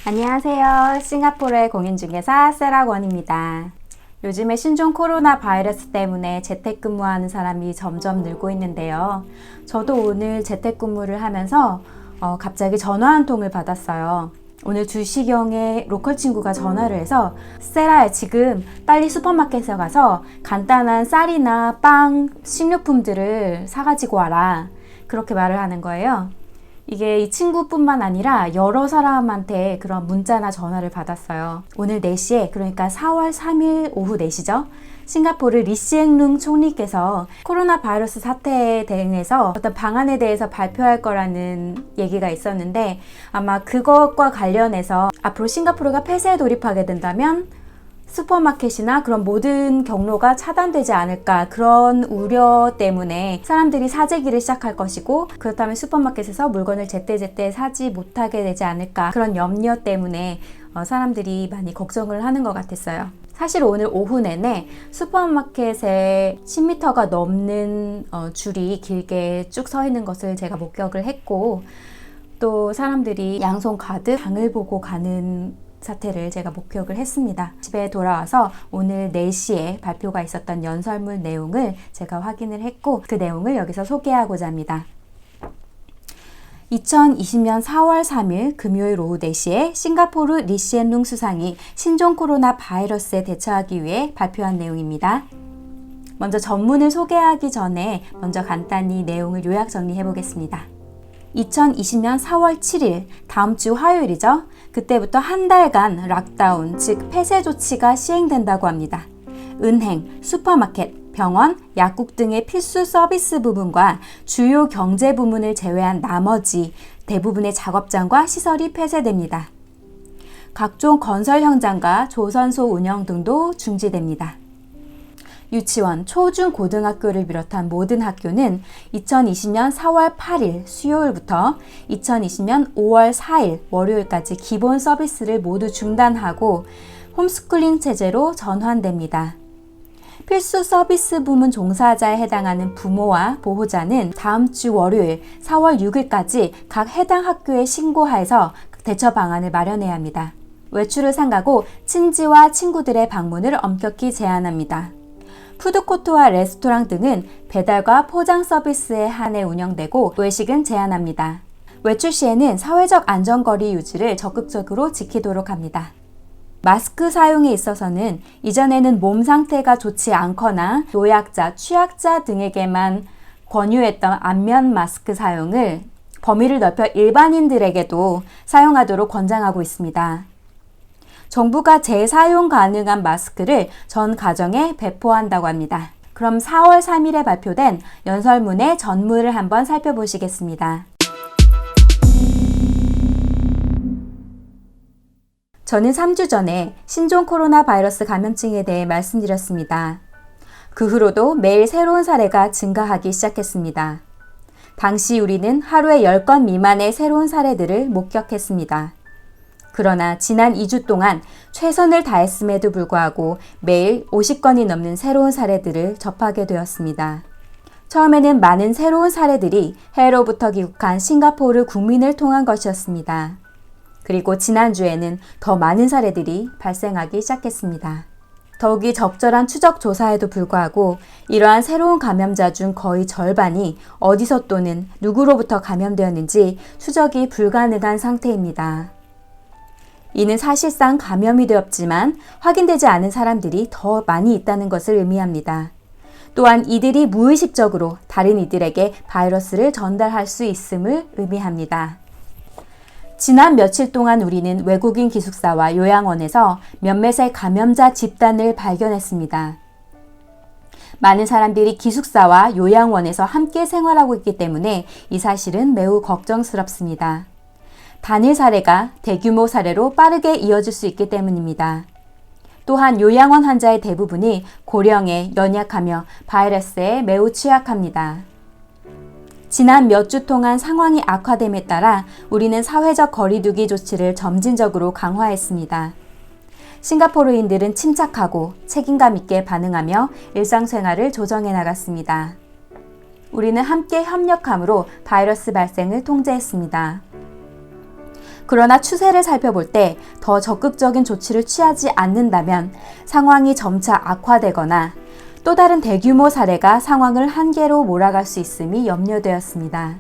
안녕하세요. 싱가포르의 공인중개사 세라권입니다. 요즘에 신종 코로나 바이러스 때문에 재택근무하는 사람이 점점 늘고 있는데요. 저도 오늘 재택근무를 하면서 갑자기 전화 한 통을 받았어요. 오늘 2시경에 로컬 친구가 전화를 해서 세라야, 지금 빨리 슈퍼마켓에 가서 간단한 쌀이나 빵, 식료품들을 사가지고 와라. 그렇게 말을 하는 거예요. 이게 이 친구뿐만 아니라 여러 사람한테 그런 문자나 전화를 받았어요. 오늘 4시에, 그러니까 4월 3일 오후 4시죠. 싱가포르 리시앵룽 총리께서 코로나 바이러스 사태에 대응해서 어떤 방안에 대해서 발표할 거라는 얘기가 있었는데, 아마 그것과 관련해서 앞으로 싱가포르가 폐쇄에 돌입하게 된다면 슈퍼마켓이나 그런 모든 경로가 차단되지 않을까, 그런 우려 때문에 사람들이 사재기를 시작할 것이고, 그렇다면 슈퍼마켓에서 물건을 제때제때 사지 못하게 되지 않을까, 그런 염려 때문에 사람들이 많이 걱정을 하는 것 같았어요. 사실 오늘 오후 내내 슈퍼마켓에 10m가 넘는 줄이 길게 쭉 서 있는 것을 제가 목격을 했고, 또 사람들이 양손 가득 장을 보고 가는 사태를 제가 목격을 했습니다. 집에 돌아와서 오늘 4시에 발표가 있었던 연설문 내용을 제가 확인을 했고, 그 내용을 여기서 소개하고자 합니다. 2020년 4월 3일 금요일 오후 4시에 싱가포르 리시앤룽 수상이 신종 코로나 바이러스에 대처하기 위해 발표한 내용입니다. 먼저 전문을 소개하기 전에 먼저 간단히 내용을 요약 정리해 보겠습니다. 2020년 4월 7일, 다음 주 화요일이죠. 그때부터 한 달간 락다운, 즉 폐쇄 조치가 시행된다고 합니다. 은행, 슈퍼마켓, 병원, 약국 등의 필수 서비스 부문과 주요 경제 부문을 제외한 나머지 대부분의 작업장과 시설이 폐쇄됩니다. 각종 건설 현장과 조선소 운영 등도 중지됩니다. 유치원, 초중 고등학교를 비롯한 모든 학교는 2020년 4월 8일 수요일부터 2020년 5월 4일 월요일까지 기본 서비스를 모두 중단하고 홈스쿨링 체제로 전환됩니다. 필수 서비스 부문 종사자에 해당하는 부모와 보호자는 다음 주 월요일 4월 6일까지 각 해당 학교에 신고하여서 대처 방안을 마련해야 합니다. 외출을 삼가고 친지와 친구들의 방문을 엄격히 제한합니다. 푸드코트와 레스토랑 등은 배달과 포장 서비스에 한해 운영되고 외식은 제한합니다. 외출 시에는 사회적 안전거리 유지를 적극적으로 지키도록 합니다. 마스크 사용에 있어서는 이전에는 몸 상태가 좋지 않거나 노약자, 취약자 등에게만 권유했던 안면 마스크 사용을 범위를 넓혀 일반인들에게도 사용하도록 권장하고 있습니다. 정부가 재사용 가능한 마스크를 전 가정에 배포한다고 합니다. 그럼 4월 3일에 발표된 연설문의 전문을 한번 살펴보시겠습니다. 저는 3주 전에 신종 코로나 바이러스 감염증에 대해 말씀드렸습니다. 그 후로도 매일 새로운 사례가 증가하기 시작했습니다. 당시 우리는 하루에 10건 미만의 새로운 사례들을 목격했습니다. 그러나 지난 2주 동안 최선을 다했음에도 불구하고 매일 50건이 넘는 새로운 사례들을 접하게 되었습니다. 처음에는 많은 새로운 사례들이 해외로부터 귀국한 싱가포르 국민을 통한 것이었습니다. 그리고 지난주에는 더 많은 사례들이 발생하기 시작했습니다. 더욱이 적절한 추적 조사에도 불구하고 이러한 새로운 감염자 중 거의 절반이 어디서 또는 누구로부터 감염되었는지 추적이 불가능한 상태입니다. 이는 사실상 감염이 되었지만 확인되지 않은 사람들이 더 많이 있다는 것을 의미합니다. 또한 이들이 무의식적으로 다른 이들에게 바이러스를 전달할 수 있음을 의미합니다. 지난 며칠 동안 우리는 외국인 기숙사와 요양원에서 몇몇의 감염자 집단을 발견했습니다. 많은 사람들이 기숙사와 요양원에서 함께 생활하고 있기 때문에 이 사실은 매우 걱정스럽습니다. 단일 사례가 대규모 사례로 빠르게 이어질 수 있기 때문입니다. 또한 요양원 환자의 대부분이 고령에 연약하며 바이러스에 매우 취약합니다. 지난 몇 주 동안 상황이 악화됨에 따라 우리는 사회적 거리두기 조치를 점진적으로 강화했습니다. 싱가포르인들은 침착하고 책임감 있게 반응하며 일상생활을 조정해 나갔습니다. 우리는 함께 협력함으로 바이러스 발생을 통제했습니다. 그러나 추세를 살펴볼 때 더 적극적인 조치를 취하지 않는다면 상황이 점차 악화되거나 또 다른 대규모 사례가 상황을 한계로 몰아갈 수 있음이 염려되었습니다.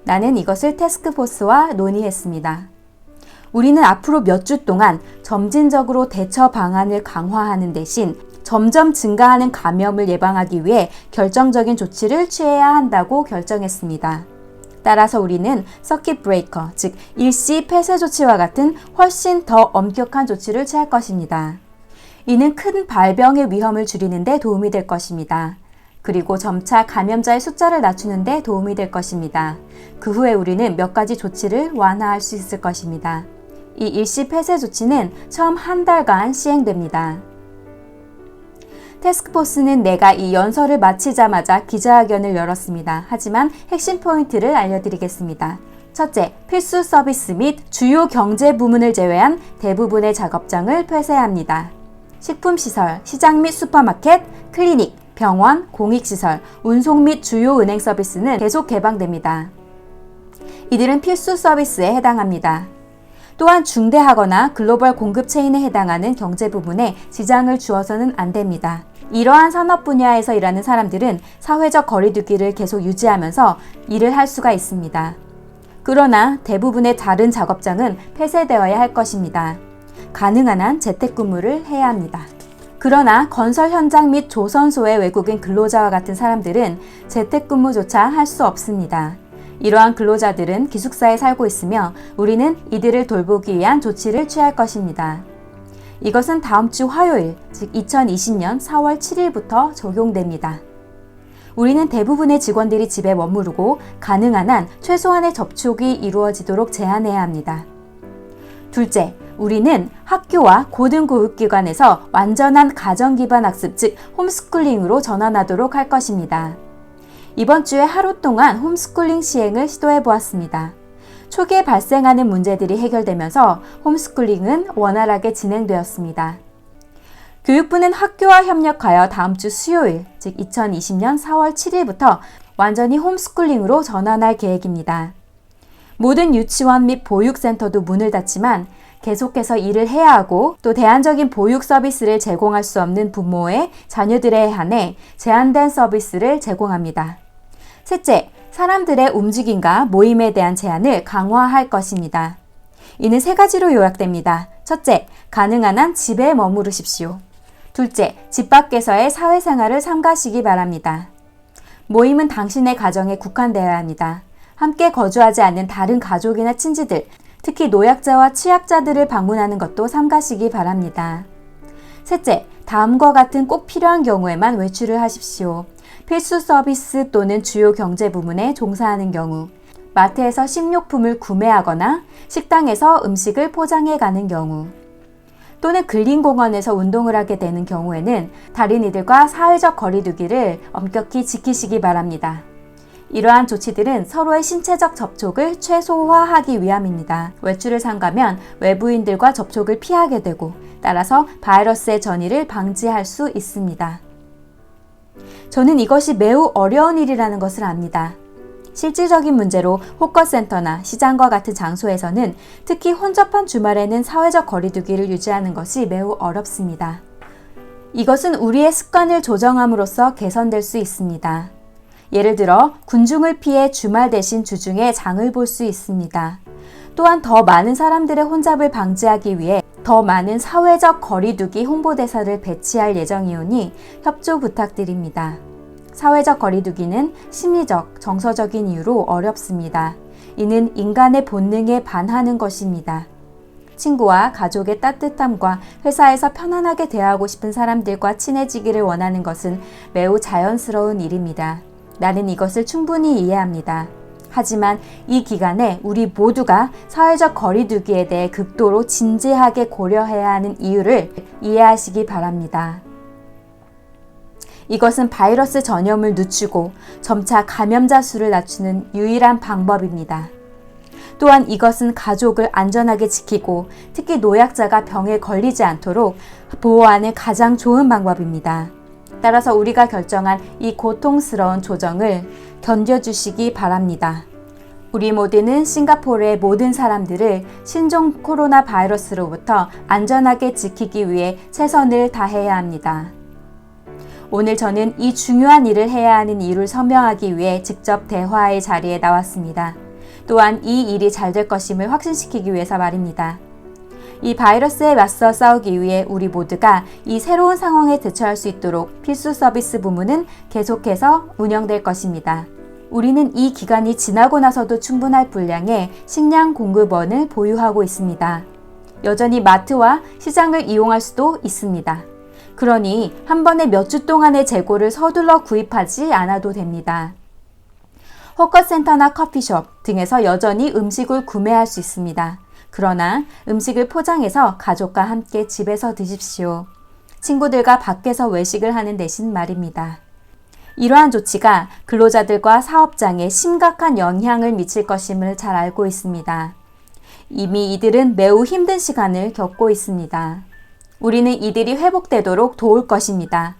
나는 이것을 태스크포스와 논의했습니다. 우리는 앞으로 몇 주 동안 점진적으로 대처 방안을 강화하는 대신 점점 증가하는 감염을 예방하기 위해 결정적인 조치를 취해야 한다고 결정했습니다. 따라서 우리는 서킷 브레이커, 즉 일시 폐쇄 조치와 같은 훨씬 더 엄격한 조치를 취할 것입니다. 이는 큰 발병의 위험을 줄이는 데 도움이 될 것입니다. 그리고 점차 감염자의 숫자를 낮추는 데 도움이 될 것입니다. 그 후에 우리는 몇 가지 조치를 완화할 수 있을 것입니다. 이 일시 폐쇄 조치는 처음 한 달간 시행됩니다. 태스크포스는 내가 이 연설을 마치자마자 기자회견을 열었습니다. 하지만 핵심 포인트를 알려드리겠습니다. 첫째, 필수 서비스 및 주요 경제 부문을 제외한 대부분의 작업장을 폐쇄합니다. 식품시설, 시장 및 슈퍼마켓, 클리닉, 병원, 공익시설, 운송 및 주요 은행 서비스는 계속 개방됩니다. 이들은 필수 서비스에 해당합니다. 또한 중대하거나 글로벌 공급 체인에 해당하는 경제 부분에 지장을 주어서는 안 됩니다. 이러한 산업 분야에서 일하는 사람들은 사회적 거리두기를 계속 유지하면서 일을 할 수가 있습니다. 그러나 대부분의 다른 작업장은 폐쇄되어야 할 것입니다. 가능한 한 재택근무를 해야 합니다. 그러나 건설 현장 및 조선소의 외국인 근로자와 같은 사람들은 재택근무조차 할 수 없습니다. 이러한 근로자들은 기숙사에 살고 있으며 우리는 이들을 돌보기 위한 조치를 취할 것입니다. 이것은 다음 주 화요일, 즉 2020년 4월 7일부터 적용됩니다. 우리는 대부분의 직원들이 집에 머무르고 가능한 한 최소한의 접촉이 이루어지도록 제한해야 합니다. 둘째, 우리는 학교와 고등교육기관에서 완전한 가정기반 학습, 즉 홈스쿨링으로 전환하도록 할 것입니다. 이번 주에 하루 동안 홈스쿨링 시행을 시도해 보았습니다. 초기에 발생하는 문제들이 해결되면서 홈스쿨링은 원활하게 진행되었습니다. 교육부는 학교와 협력하여 다음 주 수요일, 즉 2020년 4월 7일부터 완전히 홈스쿨링으로 전환할 계획입니다. 모든 유치원 및 보육센터도 문을 닫지만 계속해서 일을 해야 하고 또 대안적인 보육 서비스를 제공할 수 없는 부모의 자녀들에 한해 제한된 서비스를 제공합니다. 셋째, 사람들의 움직임과 모임에 대한 제한을 강화할 것입니다. 이는 세 가지로 요약됩니다. 첫째, 가능한 한 집에 머무르십시오. 둘째, 집 밖에서의 사회생활을 삼가시기 바랍니다. 모임은 당신의 가정에 국한되어야 합니다. 함께 거주하지 않는 다른 가족이나 친지들, 특히 노약자와 취약자들을 방문하는 것도 삼가시기 바랍니다. 셋째, 다음과 같은 꼭 필요한 경우에만 외출을 하십시오. 필수 서비스 또는 주요 경제 부문에 종사하는 경우, 마트에서 식료품을 구매하거나 식당에서 음식을 포장해 가는 경우, 또는 근린공원에서 운동을 하게 되는 경우에는 다른 이들과 사회적 거리두기를 엄격히 지키시기 바랍니다. 이러한 조치들은 서로의 신체적 접촉을 최소화하기 위함입니다. 외출을 삼가면 외부인들과 접촉을 피하게 되고 따라서 바이러스의 전이를 방지할 수 있습니다. 저는 이것이 매우 어려운 일이라는 것을 압니다. 실질적인 문제로 호커센터나 시장과 같은 장소에서는 특히 혼잡한 주말에는 사회적 거리두기를 유지하는 것이 매우 어렵습니다. 이것은 우리의 습관을 조정함으로써 개선될 수 있습니다. 예를 들어 군중을 피해 주말 대신 주중에 장을 볼 수 있습니다. 또한 더 많은 사람들의 혼잡을 방지하기 위해 더 많은 사회적 거리두기 홍보대사를 배치할 예정이오니 협조 부탁드립니다. 사회적 거리두기는 심리적, 정서적인 이유로 어렵습니다. 이는 인간의 본능에 반하는 것입니다. 친구와 가족의 따뜻함과 회사에서 편안하게 대하고 싶은 사람들과 친해지기를 원하는 것은 매우 자연스러운 일입니다. 나는 이것을 충분히 이해합니다. 하지만 이 기간에 우리 모두가 사회적 거리두기에 대해 극도로 진지하게 고려해야 하는 이유를 이해하시기 바랍니다. 이것은 바이러스 전염을 늦추고 점차 감염자 수를 낮추는 유일한 방법입니다. 또한 이것은 가족을 안전하게 지키고 특히 노약자가 병에 걸리지 않도록 보호하는 가장 좋은 방법입니다. 따라서 우리가 결정한 이 고통스러운 조정을 견뎌주시기 바랍니다. 우리 모두는 싱가포르의 모든 사람들을 신종 코로나 바이러스로부터 안전하게 지키기 위해 최선을 다해야 합니다. 오늘 저는 이 중요한 일을 해야 하는 이유를 설명하기 위해 직접 대화의 자리에 나왔습니다. 또한 이 일이 잘 될 것임을 확신시키기 위해서 말입니다. 이 바이러스에 맞서 싸우기 위해 우리 모두가 이 새로운 상황에 대처할 수 있도록 필수 서비스 부문은 계속해서 운영될 것입니다. 우리는 이 기간이 지나고 나서도 충분할 분량의 식량 공급원을 보유하고 있습니다. 여전히 마트와 시장을 이용할 수도 있습니다. 그러니 한 번에 몇 주 동안의 재고를 서둘러 구입하지 않아도 됩니다. 호커센터나 커피숍 등에서 여전히 음식을 구매할 수 있습니다. 그러나 음식을 포장해서 가족과 함께 집에서 드십시오. 친구들과 밖에서 외식을 하는 대신 말입니다. 이러한 조치가 근로자들과 사업장에 심각한 영향을 미칠 것임을 잘 알고 있습니다. 이미 이들은 매우 힘든 시간을 겪고 있습니다. 우리는 이들이 회복되도록 도울 것입니다.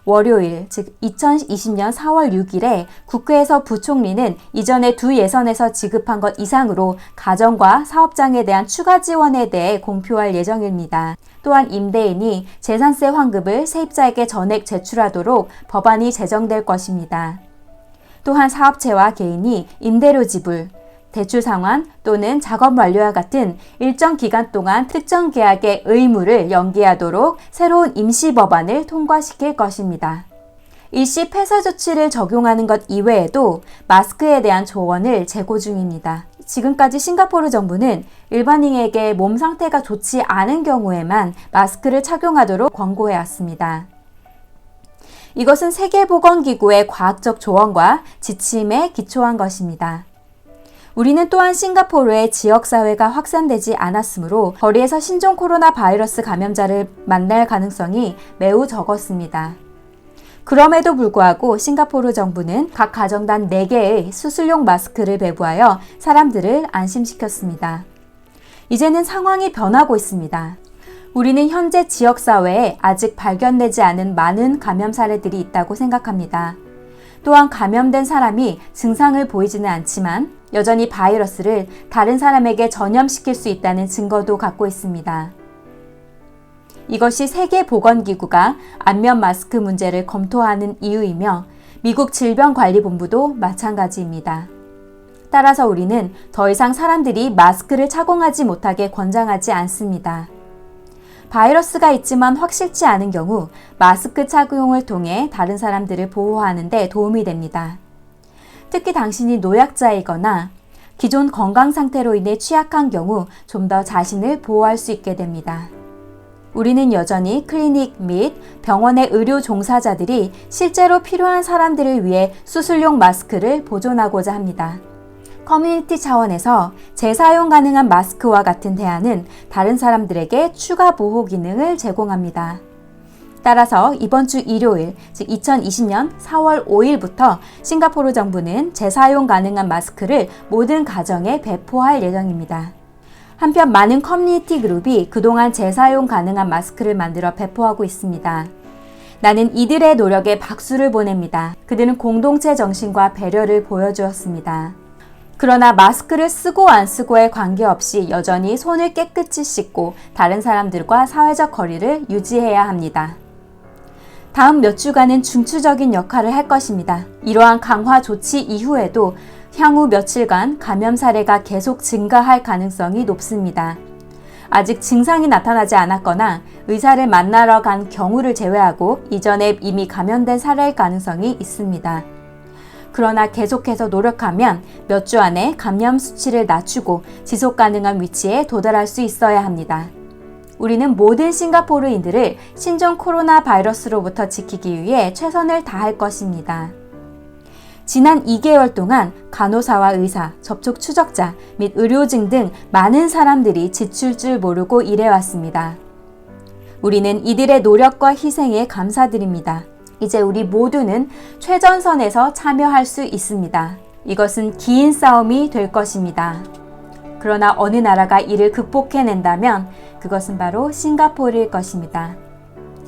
월요일, 즉 2020년 4월 6일에 국회에서 부총리는 이전의 두 예선에서 지급한 것 이상으로 가정과 사업장에 대한 추가 지원에 대해 공표할 예정입니다. 또한 임대인이 재산세 환급을 세입자에게 전액 제출하도록 법안이 제정될 것입니다. 또한 사업체와 개인이 임대료 지불, 대출 상환 또는 작업 완료와 같은 일정 기간 동안 특정 계약의 의무를 연기하도록 새로운 임시 법안을 통과시킬 것입니다. 일시 폐쇄 조치를 적용하는 것 이외에도 마스크에 대한 조언을 제고 중입니다. 지금까지 싱가포르 정부는 일반인에게 몸 상태가 좋지 않은 경우에만 마스크를 착용하도록 권고해왔습니다. 이것은 세계보건기구의 과학적 조언과 지침에 기초한 것입니다. 우리는 또한 싱가포르의 지역사회가 확산되지 않았으므로 거리에서 신종 코로나 바이러스 감염자를 만날 가능성이 매우 적었습니다. 그럼에도 불구하고 싱가포르 정부는 각 가정당 4개의 수술용 마스크를 배부하여 사람들을 안심시켰습니다. 이제는 상황이 변하고 있습니다. 우리는 현재 지역사회에 아직 발견되지 않은 많은 감염 사례들이 있다고 생각합니다. 또한 감염된 사람이 증상을 보이지는 않지만 여전히 바이러스를 다른 사람에게 전염시킬 수 있다는 증거도 갖고 있습니다. 이것이 세계보건기구가 안면 마스크 문제를 검토하는 이유이며 미국 질병관리본부도 마찬가지입니다. 따라서 우리는 더 이상 사람들이 마스크를 착용하지 못하게 권장하지 않습니다. 바이러스가 있지만 확실치 않은 경우 마스크 착용을 통해 다른 사람들을 보호하는 데 도움이 됩니다. 특히 당신이 노약자이거나 기존 건강 상태로 인해 취약한 경우 좀 더 자신을 보호할 수 있게 됩니다. 우리는 여전히 클리닉 및 병원의 의료 종사자들이 실제로 필요한 사람들을 위해 수술용 마스크를 보존하고자 합니다. 커뮤니티 차원에서 재사용 가능한 마스크와 같은 대안은 다른 사람들에게 추가 보호 기능을 제공합니다. 따라서 이번 주 일요일, 즉 2020년 4월 5일부터 싱가포르 정부는 재사용 가능한 마스크를 모든 가정에 배포할 예정입니다. 한편 많은 커뮤니티 그룹이 그동안 재사용 가능한 마스크를 만들어 배포하고 있습니다. 나는 이들의 노력에 박수를 보냅니다. 그들은 공동체 정신과 배려를 보여주었습니다. 그러나 마스크를 쓰고 안 쓰고에 관계없이 여전히 손을 깨끗이 씻고 다른 사람들과 사회적 거리를 유지해야 합니다. 다음 몇 주간은 중추적인 역할을 할 것입니다. 이러한 강화 조치 이후에도 향후 며칠간 감염 사례가 계속 증가할 가능성이 높습니다. 아직 증상이 나타나지 않았거나 의사를 만나러 간 경우를 제외하고 이전에 이미 감염된 사례일 가능성이 있습니다. 그러나 계속해서 노력하면 몇 주 안에 감염 수치를 낮추고 지속 가능한 위치에 도달할 수 있어야 합니다. 우리는 모든 싱가포르인들을 신종 코로나 바이러스로부터 지키기 위해 최선을 다할 것입니다. 지난 2개월 동안 간호사와 의사, 접촉 추적자 및 의료진 등 많은 사람들이 지칠 줄 모르고 일해왔습니다. 우리는 이들의 노력과 희생에 감사드립니다. 이제 우리 모두는 최전선에서 참여할 수 있습니다. 이것은 긴 싸움이 될 것입니다. 그러나 어느 나라가 이를 극복해낸다면 그것은 바로 싱가포르일 것입니다.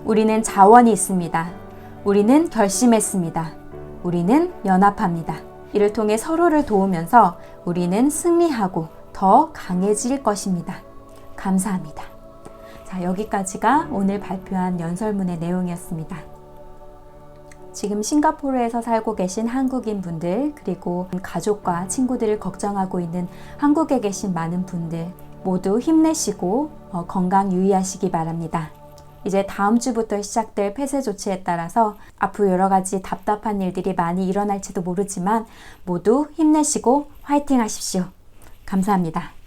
우리는 자원이 있습니다. 우리는 결심했습니다. 우리는 연합합니다. 이를 통해 서로를 도우면서 우리는 승리하고 더 강해질 것입니다. 감사합니다. 자, 여기까지가 오늘 발표한 연설문의 내용이었습니다. 지금 싱가포르에서 살고 계신 한국인 분들, 그리고 가족과 친구들을 걱정하고 있는 한국에 계신 많은 분들 모두 힘내시고 건강 유의하시기 바랍니다. 이제 다음 주부터 시작될 폐쇄 조치에 따라서 앞으로 여러 가지 답답한 일들이 많이 일어날지도 모르지만 모두 힘내시고 화이팅 하십시오. 감사합니다.